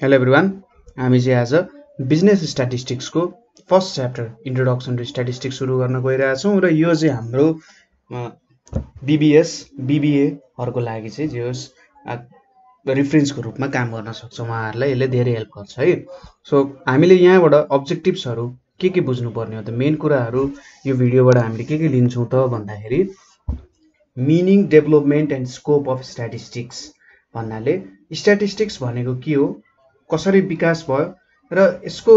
Hello everyone, हामी चाहिँ आज बिजनेस स्ट्याटिस्टिक्सको first chapter introduction to statistics सुरु गर्न गइरहेछौँ र यो चाहिँ हाम्रो बीबीएस बीबीएहरूको लागि चाहिँ जे होस् रिफरेन्सको रूपमा काम गर्न सक्छ। उहाँहरूलाई यसले धेरै हेल्प गर्छ है। सो हामीले यहाँबाट अब्जेक्टिभ्सहरू के बुझ्नुपर्ने हो त, मेन कुराहरू यो भिडियोबाट हामीले के लिन्छौँ त भन्दाखेरि meaning, development and scope of statistics भन्नाले स्ट्याटिस्टिक्स भनेको के हो, कसरी विकास भयो र यसको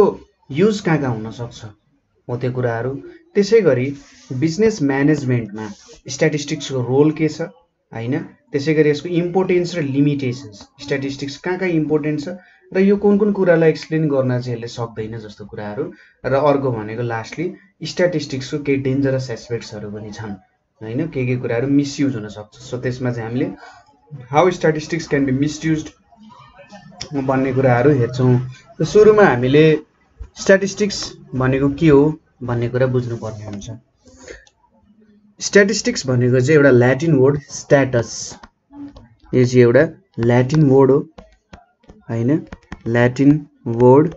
युज कहाँ हुन सक्छ हो त्यो कुराहरू। त्यसै गरी बिजनेस म्यानेजमेन्टमा स्ट्याटिस्टिक्सको रोल के छ हैन, त्यसै गरी यसको इम्पोर्टेन्स र लिमिटेसन्स, स्ट्याटिस्टिक्स कहाँ इम्पोर्टेन्ट छ र यो कुन कुरालाई एक्सप्लेन गर्न चाहिँ यसले सक्दैन जस्तो कुराहरू। र अर्को भनेको लास्टली स्ट्याटिस्टिक्सको केही डेन्जरस एस्पेक्ट्सहरू पनि छन् हैन, के कुराहरू मिसयुज हुन सक्छ। सो त्यसमा चाहिँ हामीले हाउ स्ट्याटिस्टिक्स क्यान बी मिसयुज्ड भन्ने कुराहरू हेर्छौँ। र सुरुमा हामीले स्ट्याटिस्टिक्स भनेको के हो भन्ने कुरा बुझ्नुपर्ने हुन्छ। स्ट्याटिस्टिक्स भनेको चाहिँ एउटा ल्याटिन वर्ड स्ट्याटस, यो चाहिँ एउटा ल्याटिन वर्ड हो हैन, ल्याटिन वर्ड।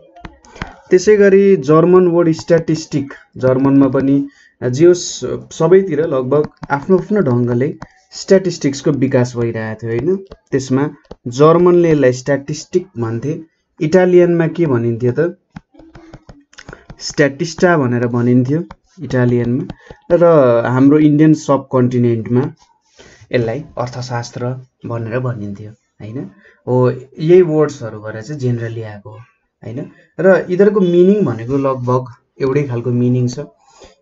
त्यसै गरी जर्मन वर्ड स्ट्याटिस्टिक, जर्मनमा पनि जे सबैतिर लगभग आफ्नो आफ्नो ढङ्गले स्ट्याटिस्टिक्सको विकास भइरहेको थियो हैन। त्यसमा जर्मनले यसलाई स्ट्याटिस्टिक भन्थे, इटालियनमा के भनिन्थ्यो त स्ट्याटिस्टा भनेर भनिन्थ्यो इटालियनमा, र हाम्रो इन्डियन सब कन्टिनेन्टमा यसलाई अर्थशास्त्र भनेर भनिन्थ्यो हैन। हो, यही वर्ड्सहरूबाट चाहिँ जेनरली आएको हो हैन। र यिनीहरूको मिनिङ भनेको लगभग एउटै खालको मिनिङ छ।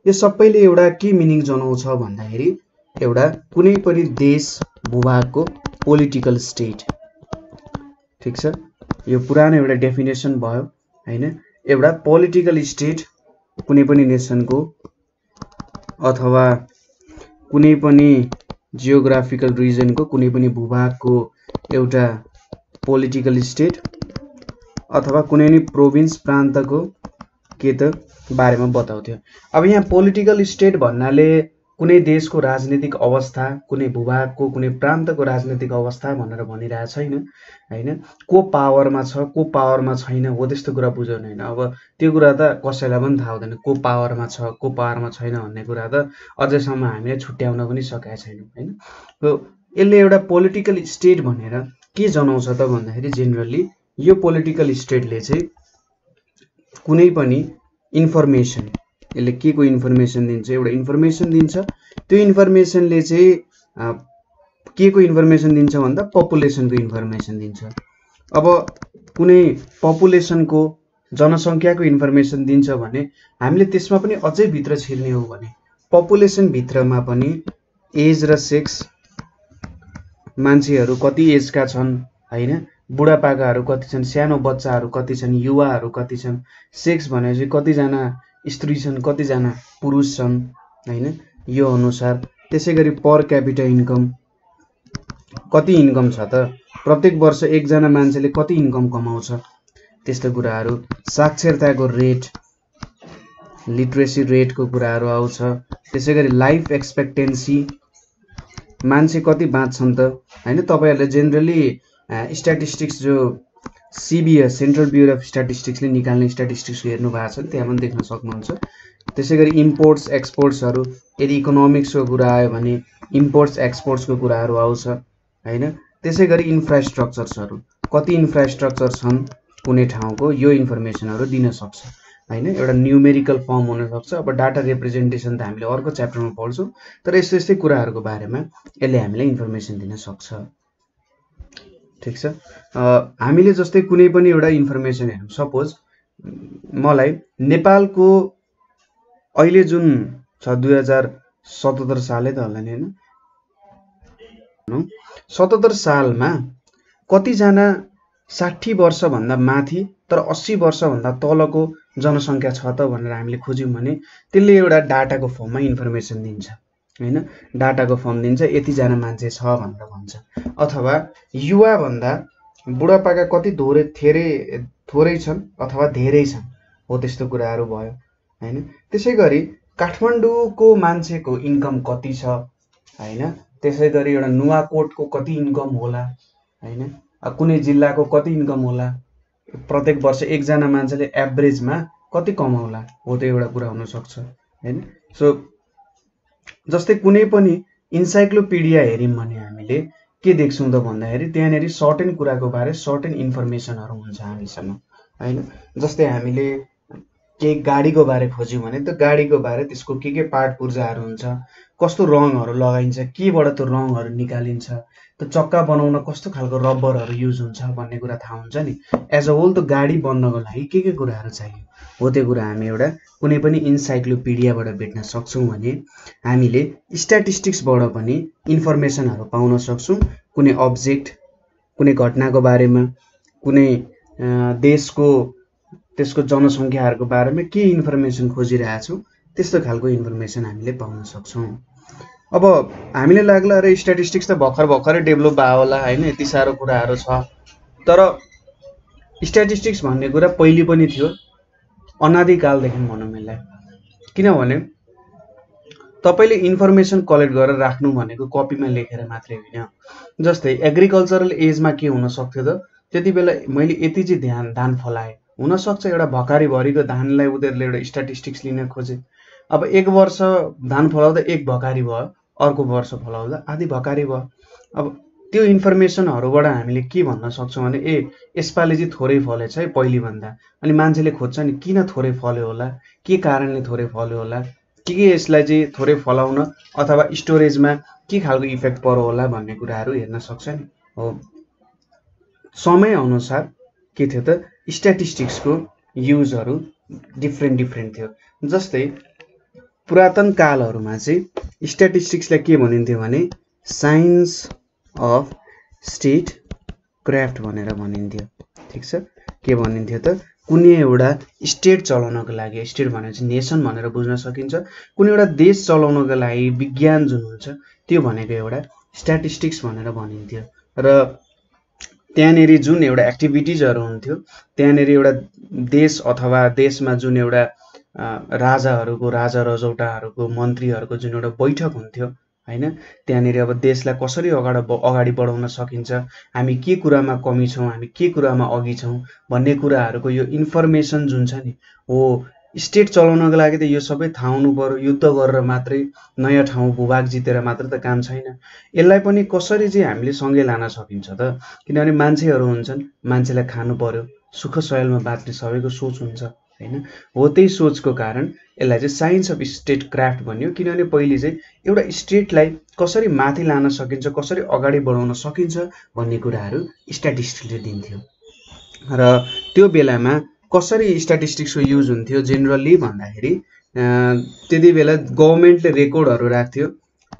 यो सबैले एउटा के मिनिङ जनाउँछ भन्दाखेरि एउटा कुनै पनि देश भूभागको पोलिटिकल स्टेट, ठिक छ, यो पुरानो एउटा डेफिनेसन भयो हैन। एउटा पोलिटिकल स्टेट कुनै पनि नेसनको अथवा कुनै पनि जियोग्राफिकल रिजनको, कुनै पनि भूभागको एउटा पोलिटिकल स्टेट अथवा कुनै पनि प्रोभिन्स प्रान्तको के त बारेमा बताउँथ्यो। अब यहाँ पोलिटिकल स्टेट भन्नाले कुनै देशको राजनीतिक अवस्था, कुनै भूभागको, कुनै प्रान्तको राजनीतिक अवस्था भनेर भनिरहेको छैन हैन। को पावरमा छ, को पावरमा छैन हो त्यस्तो कुरा बुझाउने होइन। अब त्यो कुरा त कसैलाई पनि थाहा हुँदैन, को पावरमा छ को पावरमा छैन भन्ने कुरा त अझैसम्म हामीले छुट्याउन पनि सकेका छैनौँ हैन। यसले एउटा पोलिटिकल स्टेट भनेर के जनाउँछ त भन्दाखेरि जेनरली यो पोलिटिकल स्टेटले चाहिँ कुनै पनि इन्फर्मेसन, यसले के को इन्फर्मेसन दिन्छ, एउटा इन्फर्मेसन दिन्छ। त्यो इन्फर्मेसनले चाहिँ के को इन्फर्मेसन दिन्छ भन्दा पपुलेसनको इन्फर्मेसन दिन्छ। अब कुनै पपुलेसनको, जनसङ्ख्याको इन्फर्मेसन दिन्छ भने हामीले त्यसमा पनि अझै भित्र छिर्ने हो भने पपुलेसन भित्रमा पनि एज र सेक्स, मान्छेहरू कति एजका छन् हैन, बुढापाकाहरू कति छन्, सानो बच्चाहरू कति छन्, युवाहरू कति छन्, सेक्स भनेपछि कतिजना स्त्री छन्, कतिजना पुरुष छन् हैन, यो अनुसार। त्यसै गरी पर क्यापिटा इन्कम, कति इन्कम छ त, प्रत्येक वर्ष एकजना मान्छेले कति इन्कम कमाउँछ, त्यस्तो कुराहरू। साक्षरताको रेट, लिट्रेसी रेटको कुराहरू आउँछ। त्यसै गरी लाइफ एक्सपेक्टेन्सी, मान्छे कति बाँच्छन् त हैन। तपाईहरुले जेनरली स्ट्याटिस्टिक्स जो सीबीएस, सेन्ट्रल ब्युरो अफ स्ट्याटिस्टिक्सले निकाल्ने स्ट्याटिस्टिक्स हेर्नु भएको छ त्यहाँ पनि देख्न सक्नुहुन्छ। त्यसै गरी इम्पोर्ट्स एक्सपोर्ट्सहरू, यदि इकोनोमिक्सको कुरा आयो भने इम्पोर्ट्स एक्सपोर्ट्सको कुराहरू आउँछ हैन। त्यसै गरी इन्फ्रास्ट्रक्चर्सहरू, कति इन्फ्रास्ट्रक्चर छन् कुनै ठाउँको, यो इन्फर्मेसनहरू दिन सक्छ हैन। एउटा न्युमेरिकल फर्म हुन सक्छ। अब डाटा रिप्रेजेन्टेसन त हामीले अर्को च्याप्टरमा पढ्छौँ, तर यस्तै कुराहरूको बारेमा यसले हामीलाई इन्फर्मेसन दिन सक्छ, ठिक छ। हामीले जस्तै कुनै पनि एउटा इन्फर्मेसन हेरौँ, सपोज मलाई नेपालको अहिले जुन छ 2077 सालै त होला नि हैन, 77 सालमा कतिजना 60 वर्षभन्दा माथि तर 80 वर्षभन्दा तलको जनसङ्ख्या छ त भनेर हामीले खोज्यौँ भने त्यसले एउटा डाटाको फर्ममा इन्फर्मेसन दिन्छ हैन। डाटाको फर्म दिन्छ, यतिजना मान्छे छ भनेर भन्छ। अथवा युवाभन्दा बुढापाका कति थोरै छन् अथवा धेरै छन् हो त्यस्तो कुराहरू भयो हैन। त्यसै गरी काठमाडौँको मान्छेको इन्कम कति छ हैन, त्यसै गरी एउटा नुवाकोटको कति इन्कम होला हैन, कुनै जिल्लाको कति इन्कम होला, प्रत्येक वर्ष एकजना मान्छेले एभरेजमा कति कमाउला, हो त्यो एउटा कुरा हुनसक्छ होइन। सो जस्तै कुनै पनि इन्साइक्लोपिडिया हेऱ्यौँ भने हामीले के देख्छौँ त भन्दाखेरि त्यहाँनिर सर्टेन कुराको बारे सर्टेन इन्फर्मेसनहरू हुन्छ हामीसँग होइन। जस्तै हामीले केही गाडीको बारे खोज्यौँ भने त्यो गाडीको बारे त्यसको के पार्ट पुर्जाहरू हुन्छ, कस्तो रङहरू लगाइन्छ, केबाट त्यो रङहरू निकालिन्छ, त्यो चक्का बनाउन कस्तो खालको रबरहरू युज हुन्छ भन्ने कुरा थाहा हुन्छ नि। एज अ होल त्यो गाडी बन्नको लागि के कुराहरू चाहियो हो त्यो कुरा हामी एउटा कुनै पनि इन्साइक्लोपिडियाबाट भेट्न सक्छौँ भने हामीले स्ट्याटिस्टिक्सबाट पनि इन्फर्मेसनहरू पाउन सक्छौँ। कुनै अब्जेक्ट, कुनै घटनाको बारेमा, कुनै देशको त्यसको जनसङ्ख्याहरूको बारेमा के इन्फर्मेसन खोजिरहेछौँ त्यस्तो खालको इन्फर्मेसन हामीले पाउन सक्छौँ। अब हामीले लाग्ला अरे स्ट्याटिस्टिक्स त भर्खरै डेभलप भयो होला होइन, यति साह्रो कुराहरू छ। तर स्ट्याटिस्टिक्स भन्ने कुरा पहिले पनि थियो, अनादिकालदेखि भनौँ यसलाई। किनभने तपाईँले इन्फर्मेसन कलेक्ट गरेर राख्नु भनेको कपीमा लेखेर मात्रै होइन। जस्तै एग्रिकल्चरल एजमा के हुन सक्थ्यो त, त्यति बेला मैले यति चाहिँ धान फलाएँ, हुनसक्छ एउटा भकारीभरिको धानलाई उनीहरूले एउटा स्ट्याटिस्टिक्स लिन खोजे। अब एक वर्ष धान फलाउँदा एक भकारी भयो, अर्को वर्ष फलाउँदा आधी भकारी भयो। अब त्यो इन्फर्मेसनहरूबाट हामीले के भन्न सक्छौँ भने यसपालि चाहिँ थोरै फलेछ है पहिलेभन्दा। अनि मान्छेले खोज्छ नि किन थोरै फल्यो होला, के कारणले थोरै फल्यो होला, के यसलाई चाहिँ थोरै फलाउन अथवा स्टोरेजमा के खालको इफेक्ट पर्यो होला भन्ने कुराहरू हेर्न सक्छ नि। हो समय अनुसार के थियो त स्ट्याटिस्टिक्सको युजहरू डिफ्रेन्ट थियो। जस्तै पुरातन कालहरूमा चाहिँ स्ट्याटिस्टिक्सलाई के भनिन्थ्यो भने साइन्स अफ स्टेट क्राफ्ट भनेर भनिन्थ्यो। ठिक छ, के भनिन्थ्यो त कुनै एउटा स्टेट चलाउनको लागि, स्टेट भनेपछि नेसन भनेर बुझ्न सकिन्छ, कुनै एउटा देश चलाउनको लागि विज्ञान जुन हुन्छ त्यो भनेको एउटा स्ट्याटिस्टिक्स भनेर भनिन्थ्यो। र त्यहाँनिर जुन एउटा एक्टिभिटिजहरू हुन्थ्यो, त्यहाँनिर एउटा देश अथवा देशमा जुन एउटा राजाहरूको, राजा रजौटाहरूको, मन्त्रीहरूको जुन एउटा बैठक हुन्थ्यो होइन, त्यहाँनिर अब देशलाई कसरी अगाडि बढाउन सकिन्छ, हामी के कुरामा कमी छौँ, हामी के कुरामा अघि छौँ भन्ने कुराहरूको यो इन्फर्मेसन जुन छ नि, हो स्टेट चलाउनको लागि त यो सबै थाहा हुनु पर्यो। युद्ध गरेर मात्रै, नयाँ ठाउँ भूभाग जितेर मात्र त काम छैन। यसलाई पनि कसरी चाहिँ हामीले सँगै लान सकिन्छ त, किनभने मान्छेहरू हुन्छन्, मान्छेलाई खानु पर्यो, सुख सयलमा बाँच्ने सबैको सोच हुन्छ होइन। हो त्यही सोचको कारण यसलाई चाहिँ साइन्स अफ स्टेट क्राफ्ट भनियो, किनभने पहिले चाहिँ एउटा स्टेटलाई कसरी माथि लान सकिन्छ, कसरी अगाडि बढाउन सकिन्छ भन्ने कुराहरू स्ट्याटिस्टिक्सले दिन्थ्यो। र त्यो बेलामा कसरी स्ट्याटिस्टिक्सको युज हुन्थ्यो जेनरली भन्दाखेरि त्यति बेला गभर्मेन्टले रेकर्डहरू राख्थ्यो,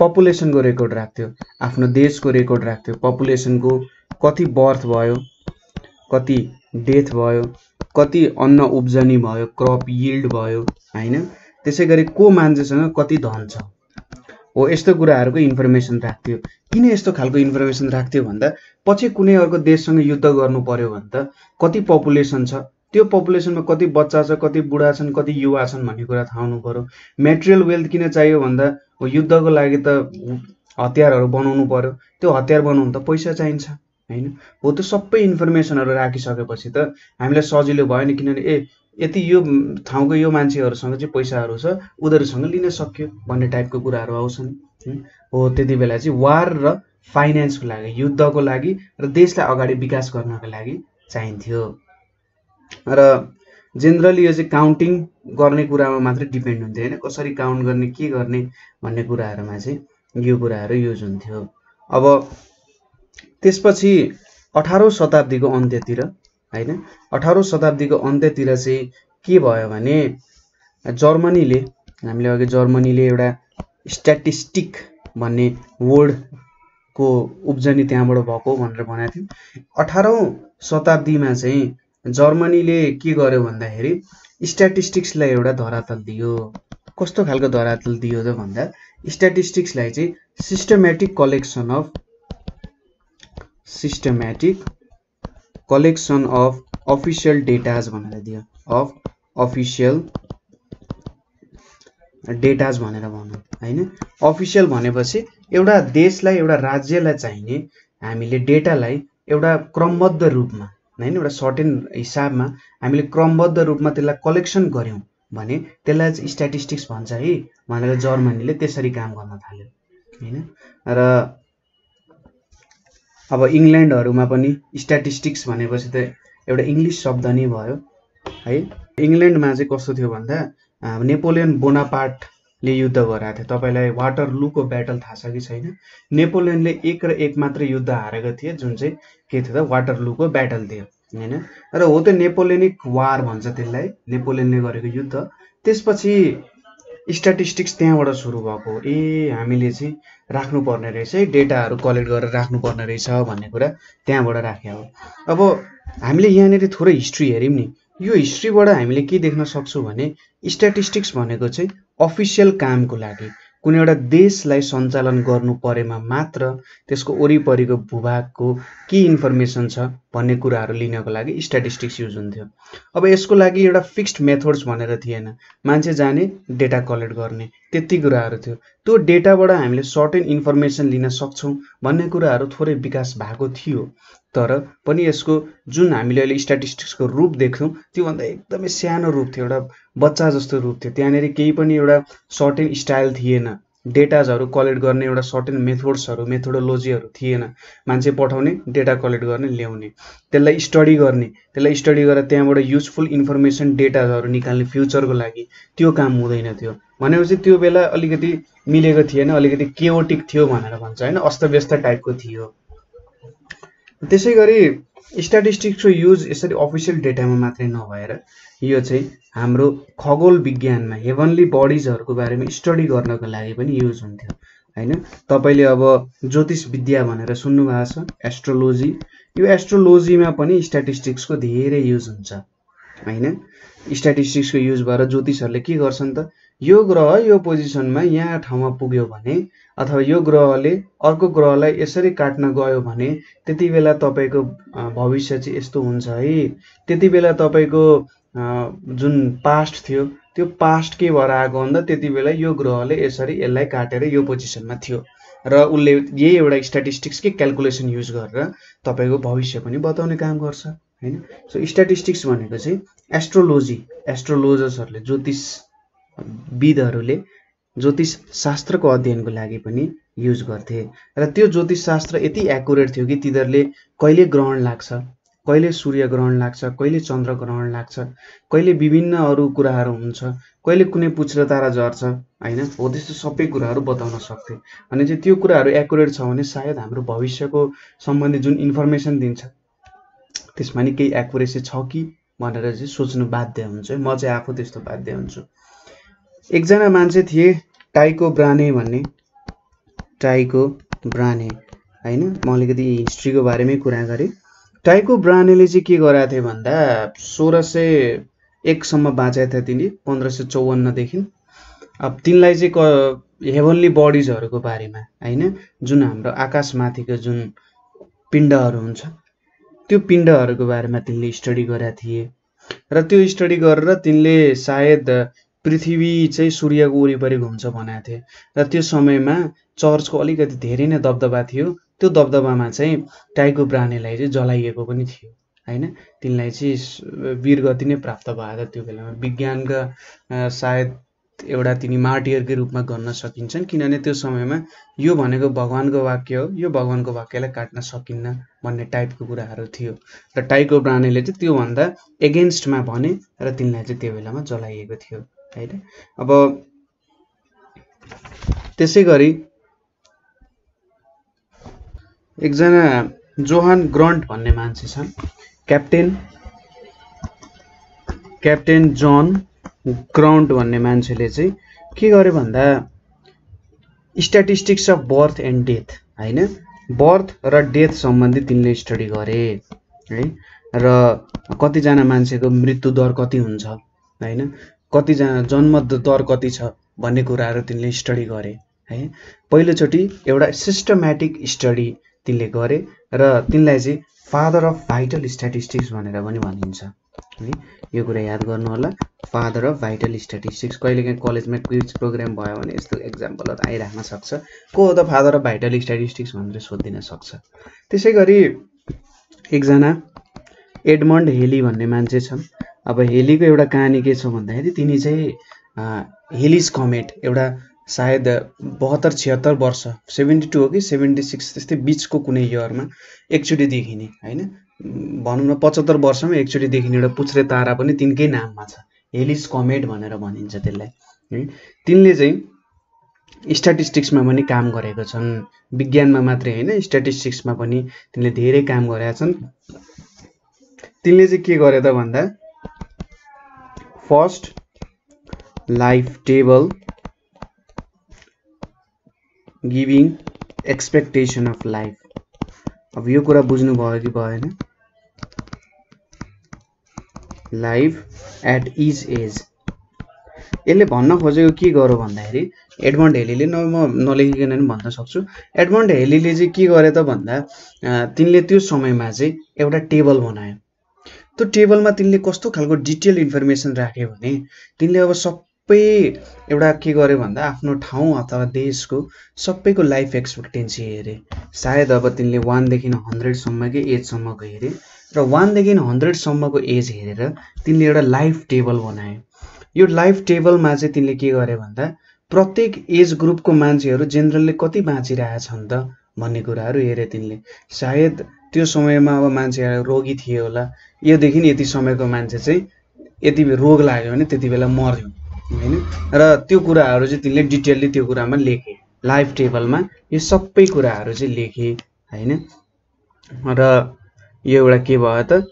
पपुलेसनको रेकर्ड राख्थ्यो, आफ्नो देशको रेकर्ड राख्थ्यो, पपुलेसनको कति बर्थ भयो, कति डेथ भयो, कति अन्न उब्जनी भयो, क्रप यिल्ड भयो होइन। त्यसै गरी को मान्छेसँग कति धन छ, हो यस्तो कुराहरूको इन्फर्मेसन राख्थ्यो। किन यस्तो खालको इन्फर्मेसन राख्थ्यो भन्दा पछि कुनै अर्को देशसँग युद्ध गर्नु पर्यो भने त कति पपुलेसन छ, त्यो पपुलेसनमा कति बच्चा छ, कति बुढा छन्, कति युवा छन् भन्ने कुरा थाहा हुनु पर्यो। मेटेरियल वेल्थ किन चाहियो भन्दा युद्धको लागि त हतियारहरू बनाउनु पर्यो, त्यो हतियार बनाउनु त पैसा चाहिन्छ होइन। हो त्यो सबै इन्फर्मेसनहरू राखिसकेपछि त हामीलाई सजिलो भयो नि, किनभने यति यो ठाउँको यो मान्छेहरूसँग चाहिँ पैसाहरू छ, उनीहरूसँग लिन सक्यो भन्ने टाइपको कुराहरू आउँछन्। हो त्यति बेला चाहिँ वार र फाइनेन्सको लागि, युद्धको लागि र देशलाई अगाडि विकास गर्नको लागि चाहिन्थ्यो। र जेनरली यो चाहिँ काउन्टिङ गर्ने कुरामा मात्रै डिपेन्ड हुन्थ्यो होइन, कसरी काउन्ट गर्ने, के गर्ने भन्ने कुराहरूमा चाहिँ यो कुराहरू युज हुन्थ्यो। अब त्यसपछि 18औं शताब्दीको अन्त्यतिर होइन, 18औं शताब्दीको अन्त्यतिर चाहिँ के भयो भने जर्मनीले, हामीले अघि जर्मनीले एउटा स्ट्याटिस्टिक भन्ने वर्डको उब्जनी त्यहाँबाट भएको भनेर भनेको थियौँ। 18औं शताब्दीमा चाहिँ जर्मनीले के गर्यो भन्दाखेरि स्ट्याटिस्टिक्सलाई एउटा धरातल दियो। कस्तो खालको धरातल दियो त भन्दा स्ट्याटिस्टिक्सलाई चाहिँ सिस्टमेटिक कलेक्सन अफ अफिसियल डेटाज भनेर दियो। अफ अफिसियल डेटाज भनेर भनौँ होइन। अफिसियल भनेपछि एउटा देशलाई, एउटा राज्यलाई चाहिने हामीले डेटालाई एउटा क्रमबद्ध रूपमा हैन, एउटा सर्टेन हिसाबमा हामीले क्रमबद्ध रूपमा त्यसलाई कलेक्सन गर्यौं भने त्यसलाई चाहिँ स्ट्याटिस्टिक्स भन्छ है भनेर जर्मनीले त्यसरी काम गर्न थाल्यो हैन। र अब इङ्ल्यान्डहरुमा पनि स्ट्याटिस्टिक्स भनेपछि त एउटा इंग्लिश शब्द नै भयो है। इंग्ल्यान्डमा चाहिँ कस्तो थियो भन्दा नेपोलियन बोनापार्टले युद्ध गराएको थियो। तपाईलाई वाटरलूको ब्याटल थाहा छ कि छैन? नेपोलियनले एक र एक मात्र युद्ध हारेको थिए, जुन चाहिँ के थियो त वाटरलूको ब्याटल थियो हैन। र हो त्यो नेपोलियनिक वार भन्छ त्यसलाई, नेपोलियनले गरेको युद्ध। त्यसपछि स्ट्याटिस्टिक्स त्यहाँबाट सुरु भएको। हामीले चाहिँ राख्नुपर्ने रहेछ है, डेटाहरू कलेक्ट गरेर राख्नुपर्ने रहेछ भन्ने कुरा त्यहाँबाट राख्या हो। अब हामीले यहाँनिर थोरै हिस्ट्री हेर्यौं नि, यो हिस्ट्रीबाट हामीले के देख्न सक्छौं भने स्ट्याटिस्टिक्स भनेको चाहिँ अफिसियल कामको लागि कुनै एउटा देशलाई सञ्चालन गर्नु परेमा मात्र त्यसको वरिपरिको भूभागको के इन्फर्मेसन छ भन्ने कुराहरू लिनको लागि स्ट्याटिस्टिक्स युज हुन्थ्यो। अब यसको लागि एउटा फिक्स्ड मेथड्स भनेर थिएन, मान्छे जाने डेटा कलेक्ट गर्ने त्यति कुराहरू थियो। त्यो डेटाबाट हामीले सर्टेन इन्फर्मेसन लिन सक्छौं भन्ने कुराहरू थोरै विकास भएको थियो। तर पनि यसको जुन हामीले अहिले स्ट्याटिस्टिक्सको रूप देख्छौं त्यो भन्दा एकदमै सानो रूप थियो, एउटा बच्चा जस्तो रूप थियो। त्यहाँनेरि केही पनि एउटा सर्टेन स्टाइल थिएन, डेटाजहरू कलेक्ट गर्ने एउटा सर्टेन मेथड्सहरू मेथोडोलोजीहरू थिएन। मान्छे पठाउने, डेटा कलेक्ट गर्ने, ल्याउने, त्यसलाई स्टडी गर्ने, त्यसलाई स्टडी गरेर त्यहाँबाट युजफुल इन्फर्मेसन डेटाजहरू निकाल्ने फ्युचरको लागि, त्यो काम हुँदैन थियो। भनेपछि त्यो बेला अलिकति मिलेको थिएन, अलिकति केओटिक थियो भनेर भन्छ हैन, अस्तव्यस्त टाइपको थियो। त्यसैगरी स्ट्याटिस्टिक्सको युज यसरी अफिसियल डेटामा मात्रै नभएर यो चाहिँ हाम्रो खगोल विज्ञानमा हेभनली बडिजहरुको बारेमा स्टडी गर्नको लागि पनि युज हुन्थ्यो हैन। तपाईले अब ज्योतिष विद्या भनेर सुन्नु भएको छ, एस्ट्रोलोजी। यो एस्ट्रोलोजीमा पनि स्ट्याटिस्टिक्सको धेरै युज हुन्छ हैन। स्ट्याटिस्टिक्सको युज भएर ज्योतिषहरुले के गर्छन् त, यो ग्रह यो पोजिसनमा यहाँ ठाउँमा पुग्यो भने अथवा यो ग्रहले अर्को ग्रहलाई यसरी काट्न गयो भने त्यति बेला तपाईको भविष्य चाहिँ यस्तो हुन्छ है। त्यति बेला तपाईको जुन पास्ट थियो त्यो पास्ट के भएर आएको भन्दा त्यति बेला यो ग्रहले यसरी यसलाई काटेर यो पोजिसनमा थियो र उले यही एउटा स्ट्याटिस्टिक्स के क्याल्कुलेसन युज गरेर तपाईको भविष्य पनि बताउने काम गर्छ हैन। सो स्ट्याटिस्टिक्स भनेको चाहिँ एस्ट्रोलोजी, एस्ट्रोलोजर्सहरुले ज्योतिष विदहरुले ज्योतिष शास्त्रको अध्ययनको लागि पनि युज गर्थे। र त्यो ज्योतिष शास्त्र यति एक्युरेट थियो कि तिनीहरुले कहिले ग्रहण लाग्छ, कहिले सूर्य ग्रहण लाग्छ, कहिले चन्द्र ग्रहण लाग्छ, कहिले विभिन्न अरु कुराहरु हुन्छ, कहिले कुनै पुच्छ्रे तारा झर्छ हैन, हो त्यस्तो सबै कुराहरु बताउन सक्थे। अनि चाहिँ त्यो कुराहरु एक्युरेट छ भने सायद हाम्रो भविष्यको सम्बन्धी जुन इन्फर्मेसन दिन्छ त्यसमा नि केही एक्युरेसी छ कि भनेर चाहिँ सोच्नु बाध्य हुन्छ। म चाहिँ आफू त्यस्तो बाध्य हुन्छु। एकजना मान्छे थिए टाइको ब्राने भन्ने, टाइको ब्राने हैन। म अलिकति हिस्ट्रीको बारेमै कुरा गरे। टाइको ब्रानेले चाहिँ के गराएको थियो भन्दा 1601 सम्म बाँचेका थिए तिनी, 1554 देखि। अब तिनलाई चाहिँ हेभनली बडिजहरुको बारेमा हैन, जुन हाम्रो आकाशमाथिको जुन पिण्डहरु हुन्छ त्यो पिण्डहरुको बारेमा तिनले स्टडी गरेका थिए। र त्यो स्टडी गरेर तिनले सायद पृथ्वी चाहिँ सूर्यको वरिपरि घुम्छ भनेका थिए। र त्यो समयमा चर्चको अलिकति धेरै नै दबदबा थियो। त्यो दबदबामा चाहिँ टाइको ब्रानेलाई चाहिँ जलाइएको पनि थियो हैन। तिनलाई चाहिँ वीरगति नै प्राप्त भएको त्यो बेलामा। विज्ञानका सायद एउटा तिनी मार्टियरकै रूपमा गन्न सकिन्छन्, किनभने त्यो समयमा यो भनेको भगवानको वाक्य हो, यो भगवानको वाक्यलाई काट्न सकिन्न भन्ने टाइपको कुराहरू थियो। र टाइको ब्रानेले चाहिँ त्यो भन्दा एगेन्स्टमा भने र तिनलाई चाहिँ त्यो बेलामा जलाइएको थियो हैन। अब त्यसैगरी एकजना जोहान ग्रन्ट भन्ने मान्छे छन्, क्याप्टेन जन ग्राउन्ट भन्ने मान्छेले चाहिँ के गरे भन्दा statistics of birth and death हैन, बर्थ र डेथ सम्बन्धी तिनले स्टडी गरे है। र कतिजना मान्छेको मृत्यु दर कति हुन्छ हैन, कतिजना जन्म दर कति छ भन्ने कुराहरू तिनले स्टडी गरे है। पहिलोचोटि एउटा सिस्टमेटिक स्टडी तिनले गरे र तिनलाई चाहिँ फादर अफ भाइटल स्ट्याटिस्टिक्स भनेर पनि भनिन्छ है। यो कुरा याद गर्नु होला, फादर अफ भाइटल स्ट्याटिस्टिक्स। कहिलेकाहीँ कलेजमा क्विज प्रोग्राम भयो भने यस्तो एक्जाम्पलहरु आइराख्न सक्छ, को हो त फादर अफ भाइटल स्ट्याटिस्टिक्स भनेर सोधिदिन सक्छ। त्यसैगरी एकजना एडमन्ड हेली भन्ने मान्छे छन्। अब हेलीको एउटा कहानी के छ भन्दाखेरि तिनी चाहिँ हेलिज कमेट एउटा सायद 72-76 वर्ष 72 हो कि 76 त्यस्तै बिचको कुनै इयरमा एकचोटि देखिने होइन, भनौँ न 75 वर्षमा एकचोटि देखिने एउटा पुच्छ्रे तारा पनि तिनकै नाममा छ, हेलिज कमेट भनेर भनिन्छ त्यसलाई है। तिनले चाहिँ स्ट्याटिस्टिक्समा पनि काम गरेका छन्, विज्ञानमा मात्रै होइन स्ट्याटिस्टिक्समा पनि तिनले धेरै काम गरेका छन्। तिनले चाहिँ के गरे त भन्दा first life table giving expectation of life. अब यो कुरा बुझ्नु भयो कि भएन? लाइफ एट इज एज, यसले भन्न खोजेको के गर्यो भन्दाखेरि एडमन्ड हेलीले म नलेखिकन पनि भन्न सक्छु। एडमन्ड हेलीले चाहिँ के गरे त भन्दा तिनले त्यो समयमा चाहिँ एउटा टेबल बनायो। त्यो टेबलमा तिनले कस्तो खालको डिटेल इन्फर्मेसन राख्यो भने तिनले अब सबै एउटा के गर्यो भन्दा आफ्नो ठाउँ अथवा देशको सबैको लाइफ एक्सपेक्टेन्सी हेरे। सायद अब तिनले 1 देखि 100 सम्मकै एजसम्मको हेरे र 1 देखि 100 सम्मको एज हेरेर तिनले एउटा लाइफ टेबल बनाए। यो लाइफ टेबलमा चाहिँ तिनले के गरे भन्दा प्रत्येक एज ग्रुपको मान्छेहरू जेनरली कति बाँचिरहेछन् त भन्ने कुराहरू हेरे तिनले। सायद त्यो समयमा अब मान्छेहरू रोगी थिए होला, योदेखि यति समयको मान्छे चाहिँ यति रोग लाग्यो भने त्यति बेला मर्यो होइन, र त्यो कुराहरू चाहिँ तिनले डिटेलली त्यो कुरामा लेखे, लाइफ टेबलमा यो सबै कुराहरू चाहिँ लेखे होइन। र यो एउटा के भयो त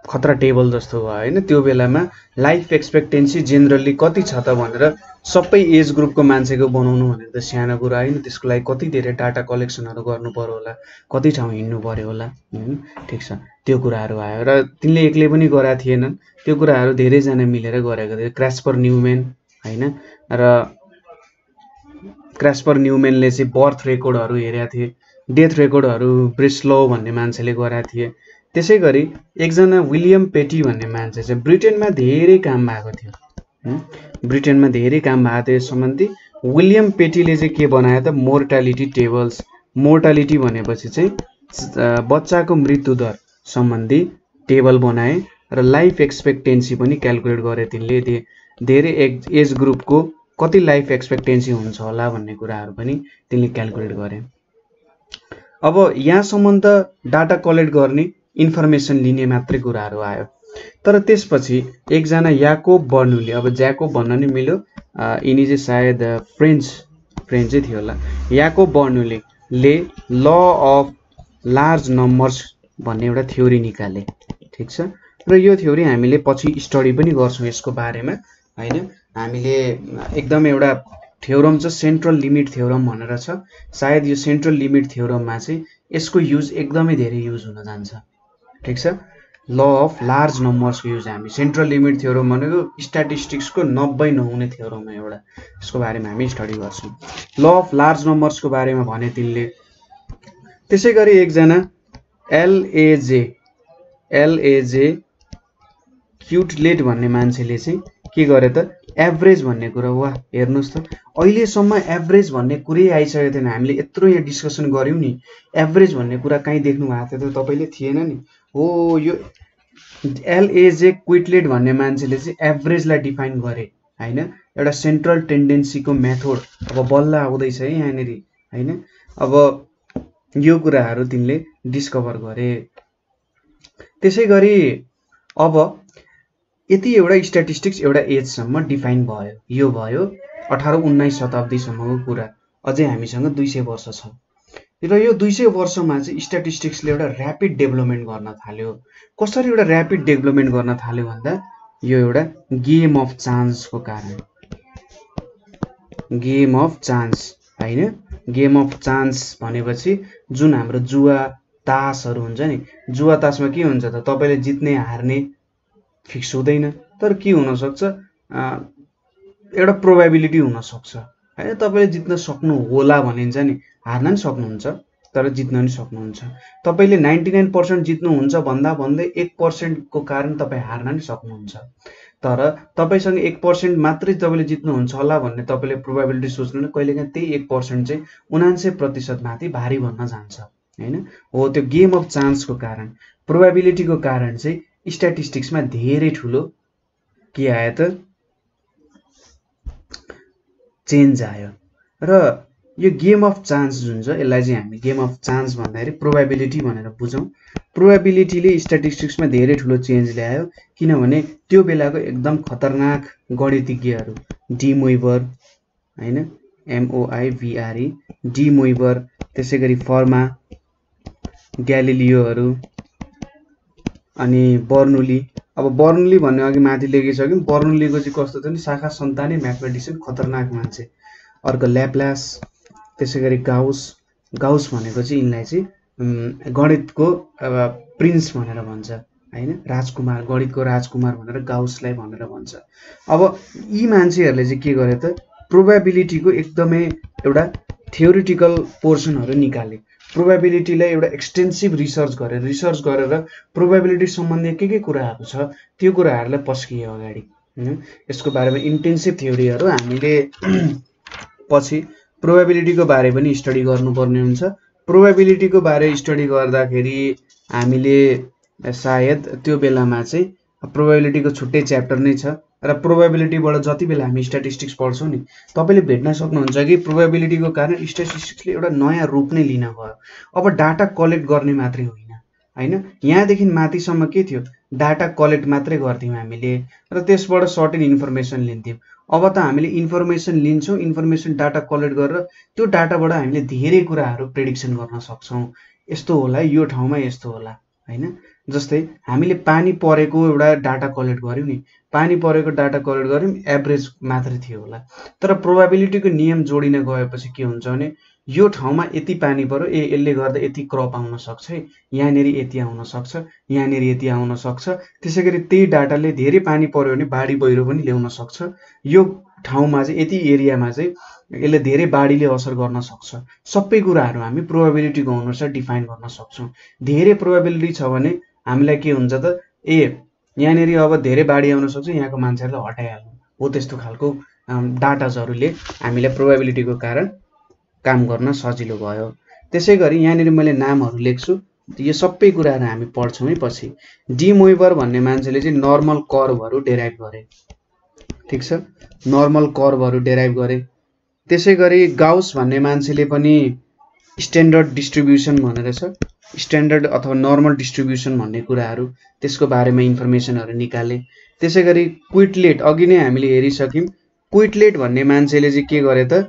खतरा टेबल जस्तो भयो होइन। त्यो बेलामा लाइफ एक्सपेक्टेन्सी जेनरली कति छ त भनेर सबै एज ग्रुपको मान्छेको बनाउनु भनेर त सानो कुरा होइन, त्यसको लागि कति धेरै डाटा कलेक्सनहरू गर्नु पर्यो होला, कति ठाउँ हिँड्नु पर्यो होला होइन। ठिक छ, त्यो कुराहरू आयो र तिनले एक्लै पनि गरेका थिएनन्, त्यो कुराहरू धेरैजना मिलेर गरेको थियो। क्रास्पर न्युमेन होइन, र क्रास्पर न्युमेनले चाहिँ बर्थ रेकर्डहरू हेरेका थिए, डेथ रेकर्डहरू ब्रिस्लो भन्ने मान्छेले गरेका थिए। त्यसै गरी एकजना विलियम पेटी भन्ने मान्छे चाहिँ ब्रिटेनमा धेरै काम भएको थियो, ब्रिटेनमा धेरै काम भएको थियो यस सम्बन्धी। विलियम पेटीले चाहिँ के बनायो त मोर्टालिटी टेबल्स। मोर्टालिटी भनेपछि चाहिँ बच्चाको मृत्यु दर सम्बन्धी टेबल बनाए र लाइफ एक्सपेक्टेन्सी पनि क्यालकुलेट गरे तिनले। धेरै एज ग्रुपको कति लाइफ एक्सपेक्टेन्सी हुन्छ होला भन्ने कुराहरू पनि तिनले क्यालकुलेट गरे। अब यहाँसम्म त डाटा कलेक्ट गर्ने इन्फर्मेसन लिने मात्रै कुराहरू आयो, तर त्यसपछि एकजना याकोब बर्नुली, अब ज्याकोब भन्न नि मिल्यो, यिनी चाहिँ सायद फ्रेन्च थियो होला, Yakob बर्नुलीले law of large numbers भन्ने एउटा थ्योरी निकाले। ठिक छ, र यो थ्योरी हामीले पछि स्टडी पनि गर्छौँ यसको बारेमा होइन। हामीले एकदम एउटा थ्योरम छ सेन्ट्रल लिमिट थ्योरम भनेर छ, सायद यो सेन्ट्रल लिमिट थ्योरममा चाहिँ यसको युज एकदमै धेरै युज हुन जान्छ। ठिक छ, ल अफ लार्ज नम्बर्सको युज हामी सेन्ट्रल लिमिट थ्योरम भनेको स्ट्याटिस्टिक्सको 90 नहुने थ्योरम एउटा, यसको बारेमा हामी स्टडी गर्छौँ। ल अफ लार्ज नम्बर्सको बारेमा भने तिनले। त्यसै गरी एकजना एलएजे क्युटलेट भन्ने मान्छेले चाहिँ के गरे त एभरेज भन्ने कुरा, वाह हेर्नुहोस् त अहिलेसम्म एभरेज भन्ने कुरै आइसकेको थिएन। हामीले यत्रो यहाँ डिस्कसन गऱ्यौँ नि, एभरेज भन्ने कुरा कहीँ देख्नु भएको थियो त तपाईँले? थिएन नि। हो, यो एलएजे क्विटलेट भन्ने मान्छेले चाहिँ एभरेजलाई डिफाइन गरे होइन, एउटा सेन्ट्रल टेन्डेन्सीको मेथड अब बल्ल आउँदैछ है यहाँनिर होइन। अब यो कुराहरू तिनले डिस्कभर गरे। त्यसै गरी अब यति एउटा स्ट्याटिस्टिक्स एउटा एजसम्म डिफाइन भयो, यो भयो 18-19 शताब्दीसम्मको कुरा। अझै हामीसँग 200 वर्ष छ र यो 200 वर्षमा चाहिँ स्ट्याटिस्टिक्सले एउटा ऱ्यापिड डेभलपमेन्ट गर्न थाल्यो। कसरी एउटा ऱ्यापिड डेभलपमेन्ट गर्न थाल्यो भन्दा यो एउटा गेम अफ चान्सको कारण। गेम अफ चान्स होइन, गेम अफ चान्स भनेपछि जुन हाम्रो जुवा तासहरू हुन्छ नि, जुवा तासमा के हुन्छ त तपाईँले जित्ने हार्ने फिक्स हुँदैन, तर के हुनसक्छ एउटा प्रोबेबिलिटी हुनसक्छ होइन। तपाईँले जित्न सक्नु होला भनिन्छ नि, हार्न नि सक्नुहुन्छ तर जित्न नि सक्नुहुन्छ। तपाईँले 99% जित्नुहुन्छ भन्दा भन्दै 1% को कारण तपाईँ हार्न नि सक्नुहुन्छ, तर तपाईँसँग 1% मात्रै तपाईँले जित्नुहुन्छ होला भन्ने तपाईँले प्रोबेबिलिटी सोच्नु न, कहिलेकाहीँ त्यही 1% चाहिँ 79% माथि भारी भन्न जान्छ होइन। हो, त्यो गेम अफ चान्सको कारण। प्रोबेबिलिटीको कारण चाहिँ स्ट्याटिस्टिक्समा धेरै ठुलो के आयो त चेन्ज आयो। र यो गेम अफ चान्स जुन छ यसलाई चाहिँ हामी गेम अफ चान्स भन्दाखेरि प्रोबेबिलिटी भनेर बुझौँ। प्रोबेबिलिटीले स्ट्याटिस्टिक्समा धेरै ठुलो चेन्ज ल्यायो किनभने त्यो बेलाको एकदम खतरनाक गणितज्ञहरू डी मोइबर हैन MOIVRE डी मोइबर त्यसै गरी फर्मा ग्यालिलियोहरू अनि बर्नुली। अब बर्नुली भन्ने अघि माथि लेखिसक्यौँ। बर्नुलीको चाहिँ कस्तो थियो नि शाखा सन्तानै म्याथमेटिसियन खतरनाक मान्छे। अर्को ल्याप्लास त्यसै गरी गाउस भनेको चाहिँ यिनलाई चाहिँ गणितको प्रिन्स भनेर भन्छ हैन राजकुमार गणितको राजकुमार भनेर गाउसलाई भनेर भन्छ। अब यी मान्छेहरूले चाहिँ के गरे त प्रोबेबिलिटीको एकदमै एउटा थ्योरिटिकल पोर्सनहरू निकाले। प्रोबेबिलिटीलाई एउटा एक्सटेन्सिभ रिसर्च गरेर प्रोबेबिलिटी सम्बन्धी के कुराहरू छ त्यो कुराहरूलाई पस्कियो अगाडि। यसको बारेमा इन्टेन्सिभ थ्योरीहरू हामीले पछि प्रोबेबिलिटीको बारे पनि स्टडी गर्नुपर्ने हुन्छ। प्रोबेबिलिटीको बारे स्टडी गर्दाखेरि हामीले सायद त्यो बेलामा चाहिँ प्रोबेबिलिटीको छुट्टै च्याप्टर नै छ र प्रोबेबिलिटीबाट जति बेला हामी स्ट्याटिस्टिक्स पढ्छौँ नि तपाईँले भेट्न सक्नुहुन्छ कि प्रोबेबिलिटीको कारण स्ट्याटिस्टिक्सले एउटा नयाँ रूप नै लिन गयो। अब डाटा कलेक्ट गर्ने मात्रै होइन हैन यहाँदेखि माथिसम्म के थियो डाटा कलेक्ट मात्रै गर्थ्यौँ हामीले र त्यसबाट सर्टेन इन्फर्मेसन लिन्थ्यौँ। अब त हामीले इन्फर्मेसन लिन्छौँ इन्फर्मेसन डाटा कलेक्ट गरेर त्यो डाटाबाट हामीले धेरै कुराहरू प्रेडिक्सन गर्न सक्छौँ। यस्तो होला यो ठाउँमा यस्तो होला हैन। जस्तै हामीले पानी परेको एउटा डाटा कलेक्ट गर्यौँ नि पानी परेको डाटा कलेक्ट गर्यौँ एभरेज मात्रै थियो होला तर प्रोबेबिलिटीको नियम जोडिन गएपछि के हुन्छ भने यो ठाउँमा यति पानी पर्यो यसले गर्दा यति क्रप आउन सक्छ है यहाँनेरि यति आउन सक्छ यहाँनेरि यति आउन सक्छ। त्यसै गरी त्यही डाटाले धेरै पानी पर्यो भने बाढी पहिरो पनि ल्याउन सक्छ। यो ठाउँमा चाहिँ यति एरियामा चाहिँ यसले धेरै बाढीले असर गर्न सक्छ। सबै कुराहरू हामी प्रोबेबिलिटीको अनुसार डिफाइन गर्न सक्छौँ। धेरै प्रोबेबिलिटी छ भने हामीलाई के हुन्छ त यहाँनेरि अब धेरै बाढी आउन सक्छ यहाँको मान्छेहरूलाई हटाइहाल्नु हो त्यस्तो खालको डाटाजहरूले हामीलाई प्रोबेबिलिटीको कारण काम गर्न सजिलो भयो। त्यसै गरी यहाँनेरि मैले नामहरू लेख्छु यो सबै कुराहरू हामी पढ्छौँ है पछि। डी मोइबर भन्ने मान्छेले चाहिँ नर्मल कर्भहरू डेराइभ गरे ठिक छ नर्मल कर्भहरू डेराइभ गरे। त्यसै गरी गाउस भन्ने मान्छेले पनि स्ट्यान्डर्ड डिस्ट्रिब्युसन भनेर छ स्ट्यान्डर्ड अथवा नर्मल डिस्ट्रिब्युसन भन्ने कुराहरू त्यसको बारेमा इन्फर्मेसनहरू निकाले। त्यसै गरी क्विटलेट अघि नै हामीले हेरिसक्यौँ। क्विटलेट भन्ने मान्छेले चाहिँ के गरे त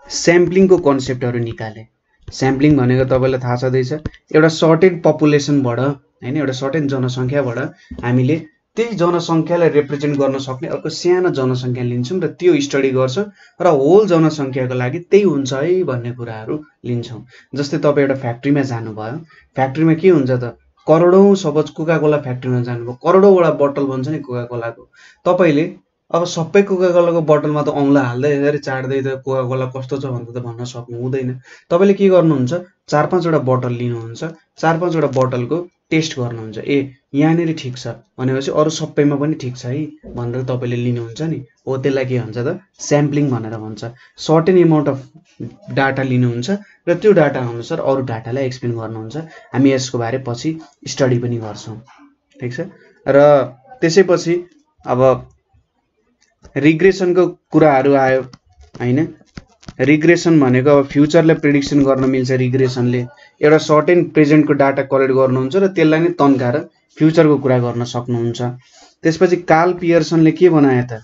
स्याम्पलिङको कन्सेप्टहरू निकाले। स्याम्पलिङ भनेको तपाईँलाई थाहा छँदैछ एउटा सर्टेन पपुलेसनबाट हैन एउटा सर्टेन जनसङ्ख्याबाट हामीले त्यही जनसङ्ख्यालाई रिप्रेजेन्ट गर्न सक्ने अर्को सानो जनसङ्ख्या लिन्छौँ र त्यो स्टडी गर्छौँ र होल जनसङ्ख्याको लागि त्यही हुन्छ है भन्ने कुराहरू लिन्छौँ। जस्तै तपाईँ एउटा फ्याक्ट्रीमा जानुभयो फ्याक्ट्रीमा के हुन्छ त करोडौँ सपोज कोका कोला फ्याक्ट्रीमा जानुभयो करोडौँवटा बोतल बन्छ नि कोका कोलाको। तपाईँले अब सबै कोका कोलाको बोतलमा त औँला हाल्दै यसरी चाड्दै त कोका कोला कस्तो छ भनेर त भन्न सक्नु हुँदैन। तपाईँले के गर्नुहुन्छ 4-5वटा बोतल लिनुहुन्छ 4-5वटा बोतलको टेस्ट गर्नुहुन्छ यहाँनेरि ठिक छ भनेपछि अरू सबैमा पनि ठिक छ है भनेर तपाईँले लिनुहुन्छ नि हो त्यसलाई के भन्छ त स्याम्पलिङ भनेर भन्छ। सर्टेन एमाउन्ट अफ डाटा लिनुहुन्छ र त्यो डाटा अनुसार अरू डाटालाई एक्सप्लेन गर्नुहुन्छ। हामी यसको बारे पछि स्टडी पनि गर्छौँ ठिक छ। र त्यसैपछि अब रिग्रेसनको कुराहरू आयो हैन। रिग्रेसन भनेको अब फ्युचरलाई प्रेडिक्सन गर्न मिल्छ। रिग्रेसनले एउटा सर्टेन प्रेजेन्टको डाटा कलेक्ट गर्नुहुन्छ र त्यसलाई नै तन्काएर फ्युचरको कुरा गर्न सक्नुहुन्छ। त्यसपछि कार्ल पियर्सनले के बनाए त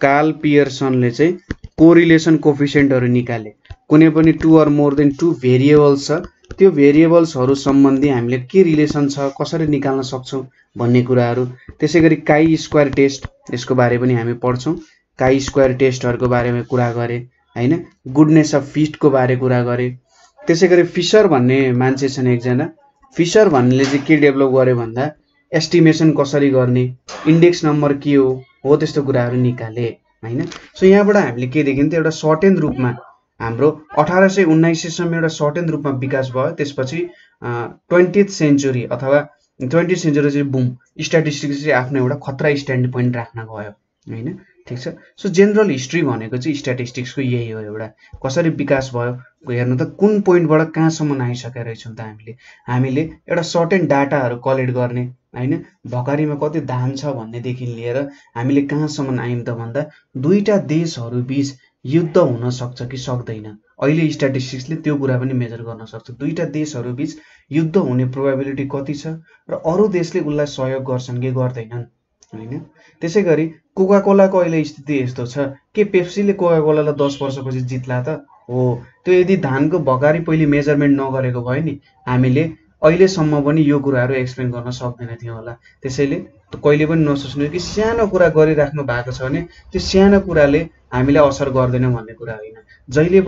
कार्ल पियर्सनले चाहिँ कोरिलेसन कोफिसिएन्टहरू निकाले। कुनै पनि 2 or more than 2 भेरिएबल्स छ त्यो भेरिएबल्सहरू सम्बन्धी हामीले के रिलेसन छ कसरी निकाल्न सक्छौँ भन्ने कुराहरू। त्यसै गरी काई स्क्वायर टेस्ट यसको बारे पनि हामी पढ्छौँ। काई स्क्वायर टेस्टहरूको बारेमा कुरा गरे हैन। गुडनेस अफ फिटको बारे कुरा गरे। त्यसै गरी फिसर भन्ने मान्छे छन् एकजना फिसर भन्नेले चाहिँ के डेभलप गर्यो भन्दा एस्टिमेसन कसरी गर्ने इन्डेक्स नम्बर के हो त्यस्तो कुराहरू निकाले हैन। सो यहाँबाट हामीले के देख्यौँ त एउटा सर्टेन रूपमा हाम्रो 1800-1900 सम्म एउटा सर्टेन रूपमा विकास भयो। त्यसपछि 20th सेन्चुरी अथवा 20th सेन्चुरी चाहिँ बुम स्ट्याटिस्टिक्स चाहिँ आफ्नो एउटा खतरा स्ट्यान्ड पोइन्ट राख्न गयो हैन। ठिक छ। सो जेनरल हिस्ट्री भनेको चाहिँ स्ट्याटिस्टिक्सको यही हो, एउटा कसरी विकास भयो हेर्नु त, कुन पोइन्टबाट कहाँसम्म आइसकेका रहेछौँ त हामीले एउटा सर्टेन डाटाहरू कलेक्ट गर्ने होइन, भकारीमा कति धान छ भन्नेदेखि लिएर हामीले कहाँसम्म आयौँ त भन्दा दुईटा देशहरू बिच युद्ध हुन सक्छ कि सक्दैन, अहिले स्ट्याटिस्टिक्सले त्यो कुरा पनि मेजर गर्न सक्छ। दुईटा देशहरू बिच युद्ध हुने प्रोबेबिलिटी कति छ र अरू देशले उसलाई सहयोग गर्छन् कि गर्दैनन् होइन। त्यसै गरी कोका कोलाको अहिले स्थिति यस्तो छ के पेप्सीले कोका कोलालाई 10 वर्षपछि जित्ला त हो। त्यो यदि धानको भकारी पहिले मेजरमेन्ट नगरेको भए नि हामीले अहिलेसम्म पनि यो कुराहरू एक्सप्लेन गर्न सक्दैन थियौँ होला। त्यसैले कहिले पनि नसोच्नु कि सानो कुरा गरिराख्नु भएको छ भने त्यो सानो कुराले हामीलाई असर गर्दैन भन्ने कुरा होइन। जसले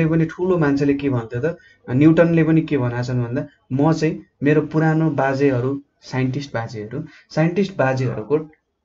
पनि ठुलो मान्छेले के भन्थ्यो त, न्युटनले पनि के भनेका छन् भन्दा म चाहिँ मेरो पुरानो बाजेहरू साइन्टिस्ट बाजेहरूको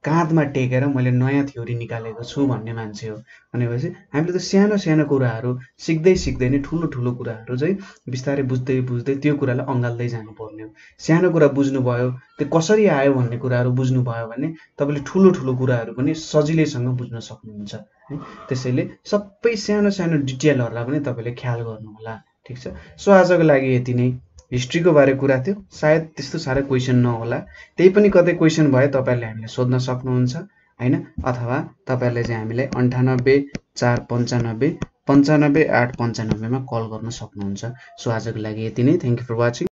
काँधमा टेकेर मैले नयाँ थ्योरी निकालेको छु भन्ने मान्छे हो। भनेपछि हामीले त सानो सानो कुराहरू सिक्दै नै ठुलो कुराहरू चाहिँ बिस्तारै बुझ्दै त्यो कुरालाई अँगाल्दै जानुपर्ने हो। सानो कुरा बुझ्नुभयो, त्यो कसरी आयो भन्ने कुराहरू बुझ्नुभयो भने तपाईँले ठुलो कुराहरू पनि सजिलैसँग बुझ्न सक्नुहुन्छ है। त्यसैले सबै सानो डिटेलहरूलाई पनि तपाईँले ख्याल गर्नुहोला, ठिक छ। सो आजको लागि यति नै हिस्ट्रीको बारे कुरा थियो। सायद त्यस्तो साह्रो क्वेसन नहोला, त्यही पनि कतै क्वेसन भए तपाईँहरूले हामीलाई सोध्न सक्नुहुन्छ होइन, अथवा तपाईँहरूले चाहिँ हामीलाई 98 495 95 895 मा कल गर्न सक्नुहुन्छ। सो आजको लागि यति नै। Thank you for watching.